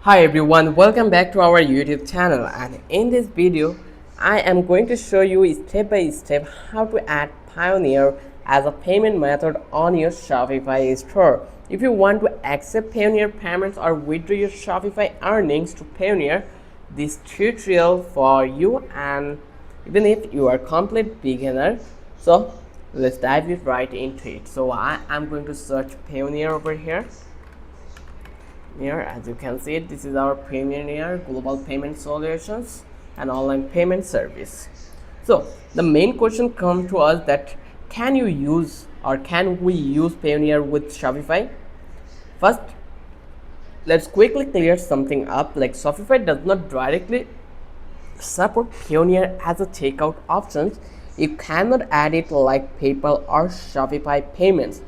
Hi everyone, welcome back to our YouTube channel, and in this video I am going to show you step by step how to add Payoneer as a payment method on your Shopify store. If you want to accept Payoneer payments or withdraw your Shopify earnings to Payoneer, this tutorial for you, and even if you are complete beginner, so let's dive it right into it. So I am going to search Payoneer over here. Here, as you can see, this is our Payoneer Global Payment Solutions and online payment service. So the main question comes to us that can you use or can we use Payoneer with Shopify? First, let's quickly clear something up. Like, Shopify does not directly support Payoneer as a checkout option. You cannot add it like PayPal or Shopify payments.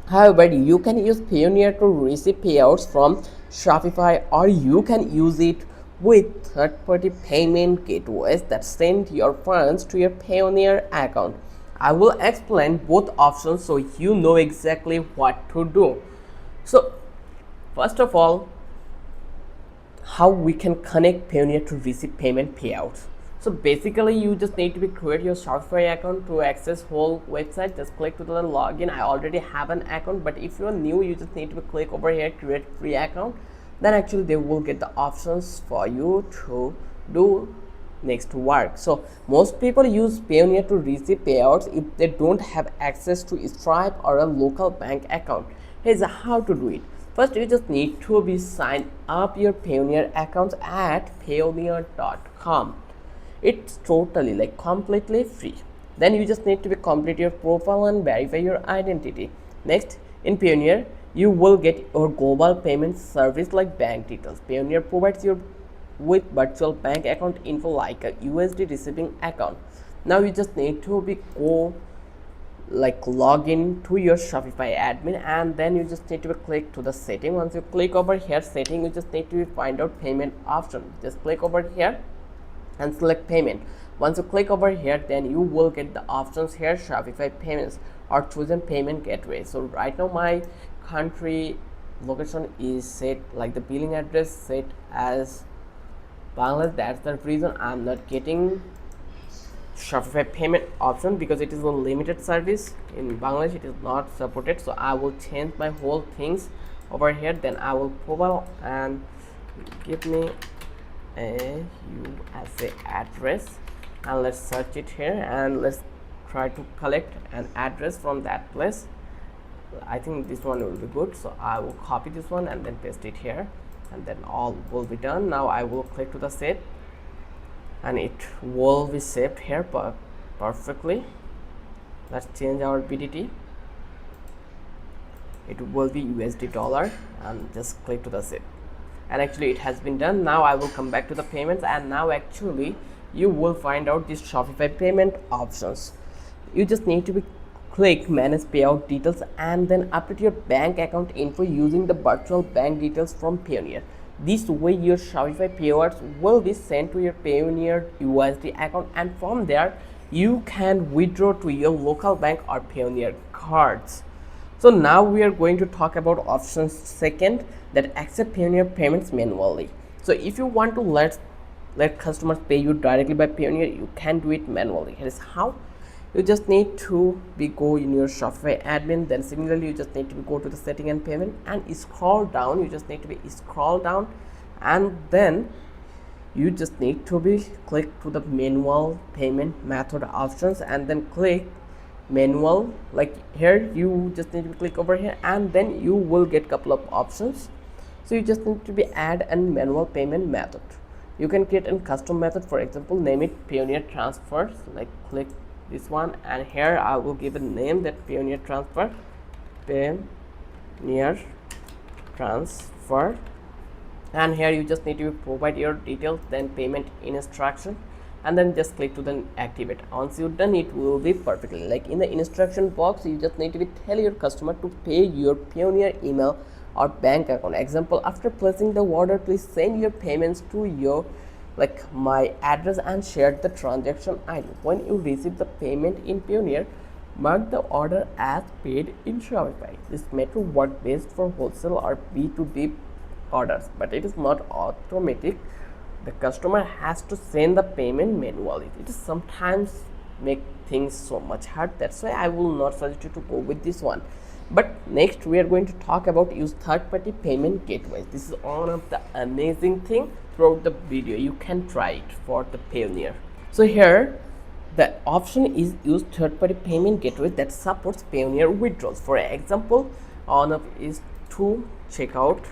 However, you can use Payoneer to receive payouts from Shopify, or you can use it with third-party payment gateways that send your funds to your Payoneer account. I will explain both options so you know exactly what to do. So, first of all, how we can connect Payoneer to receive payment payouts. So basically, you just need to be create your Shopify account to access whole website. Just click to the login. I already have an account, but if you're new, you just need to click over here, create free account. Then actually they will get the options for you to do next work. So most people use Payoneer to receive payouts if they don't have access to Stripe or a local bank account. Here's how to do it. First, you just need to be sign up your Payoneer accounts at payoneer.com. It's totally like completely free. Then you just need to be complete your profile and verify your identity. Next, in Payoneer, you will get your global payment service like bank details. Payoneer provides you with virtual bank account info like a USD receiving account. Now you just need to be log in to your Shopify admin, and then you just need to click to the setting. Once you click over here setting, you just need to find out payment option. Just click over here and select payment. Once you click over here, then you will get the options here, Shopify payments or chosen payment gateway. So right now my country location is set, like the billing address set as Bangladesh. That's the reason I'm not getting Shopify payment option, because it is a limited service in Bangladesh. It is not supported. So I will change my whole things over here. Then I will profile and give me a USA address, and let's search it here, and let's try to collect an address from that place. I think this one will be good, so I will copy this one and then paste it here, and then all will be done. Now I will click to the save, and it will be saved here perfectly. Let's change our BDT. It will be USD dollar, and just click to the save, and actually it has been done. Now I will come back to the payments, and now actually you will find out these Shopify payment options. You just need to be click manage payout details and then update your bank account info using the virtual bank details from Payoneer. This way your Shopify payouts will be sent to your Payoneer USD account, and from there you can withdraw to your local bank or Payoneer cards. So now we are going to talk about options second, that accept Payoneer payments manually. So if you want to let customers pay you directly by Payoneer, you can do it manually. Here is how. You just need to go in your Shopify admin. Then similarly you just need to go to the setting and payment and scroll down. You just need to scroll down, and then you just need to click to the manual payment method options, and then click manual. Like here you just need to click over here, and then you will get couple of options. So you just need to add a manual payment method. You can create a custom method, for example name it Payoneer transfers. Like click this one, and here I will give a name that Payoneer transfer, Payoneer transfer, and here you just need to provide your details, then payment instruction, and then just click to then activate. Once you're done, it will be perfectly like in the instruction box. You just need to tell your customer to pay your Payoneer email or bank account. Example, after placing the order, please send your payments to your my address and share the transaction ID. When you receive the payment in Payoneer, mark the order as paid in Shopify. This method works best for wholesale or B2B orders, but it is not automatic. The customer has to send the payment manually. It is sometimes make things so much hard. That's why I will not suggest you to go with this one. But next we are going to talk about use third-party payment gateways. This is one of the amazing thing throughout the video. You can try it for the Payoneer. So here the option is use third-party payment gateway that supports Payoneer withdrawals. For example, one of is to check out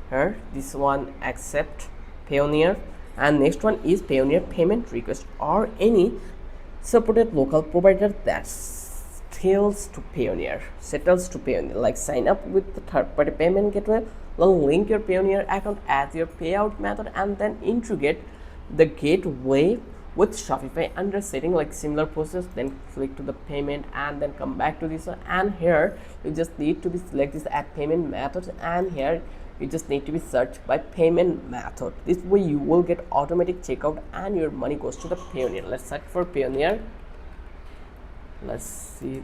here. This one accept Payoneer, and next one is Payoneer payment request or any supported local provider that settles to Payoneer, like sign up with the third-party payment gateway, link your Payoneer account as your payout method, and then integrate the gateway with Shopify under setting, like similar process. Then click to the payment and then come back to this one, and here you just need to be select this add payment method, and here you just need to be searched by payment method. This way you will get automatic checkout and your money goes to the Payoneer. Let's search for Payoneer. Let's see,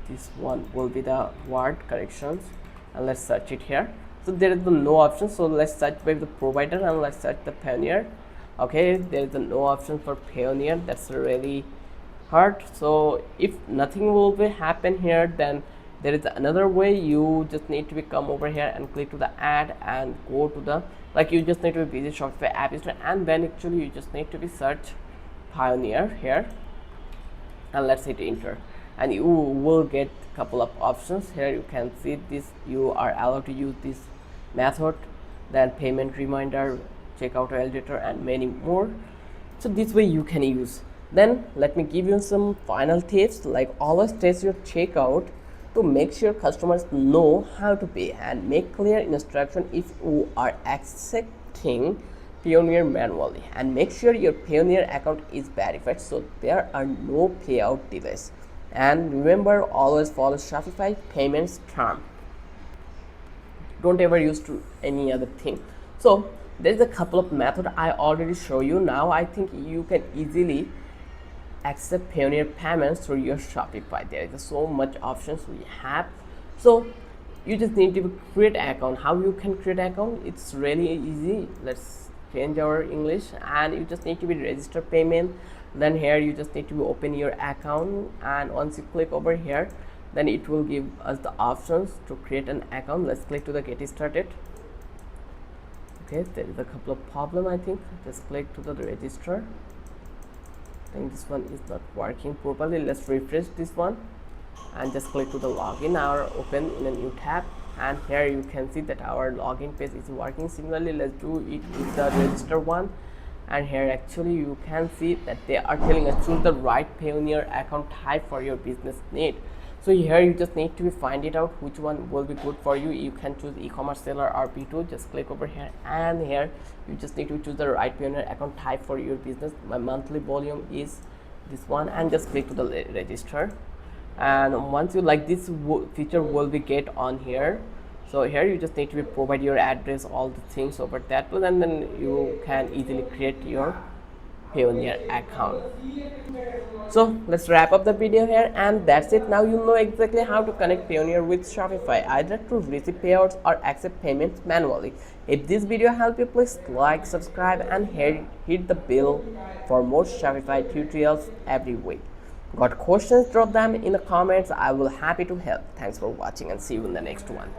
this one will be the word corrections, and let's search it here. So there is the no option, so let's search by the provider and let's search the Payoneer. Okay, there is no option for Payoneer. That's really hard. So if nothing will be happen here, then there is another way. You just need to be come over here and click to the add and go to the, like, you just need to visit Shopify app store, and then actually you just need to be search Payoneer here, and let's hit enter, and you will get a couple of options here. You can see this, you are allowed to use this method, then payment reminder, checkout editor, and many more. So this way you can use. Then let me give you some final tips, like always test your checkout to make sure customers know how to pay, and make clear instruction if you are accepting Payoneer manually, and make sure your Payoneer account is verified so there are no payout delays. And remember, always follow Shopify payments term. Don't ever use to any other thing. So there's a couple of methods I already show you. Now I think you can easily accept Payoneer payments through your Shopify. There is so much options we have. So you just need to create an account. How you can create an account? It's really easy. Let's change our English, and you just need to be register payment. Then here you just need to open your account, and once you click over here, then it will give us the options to create an account. Let's click to the get started. Okay, there is a couple of problem. I think just click to the register. I think this one is not working properly. Let's refresh this one and just click to the login or open in a new tab, and here you can see that our login page is working. Similarly, let's do it with the register one, and here actually you can see that they are telling us choose the right Payoneer account type for your business need. So here you just need to find it out which one will be good for you. You can choose e-commerce seller or B2. Just click over here, and here you just need to choose the right Payoneer account type for your business. My monthly volume is this one, and just click to the register. And once you like this feature will be get on here. So here you just need to provide your address, all the things over that one, and then you can easily create your Payoneer account. So let's wrap up the video here, and that's it. Now you know exactly how to connect Payoneer with Shopify, either to receive payouts or accept payments manually. If this video helped you, please like, subscribe, and hit the bell for more Shopify tutorials every week. Got questions? Drop them in the comments. I will happy to help. Thanks for watching, and see you in the next one.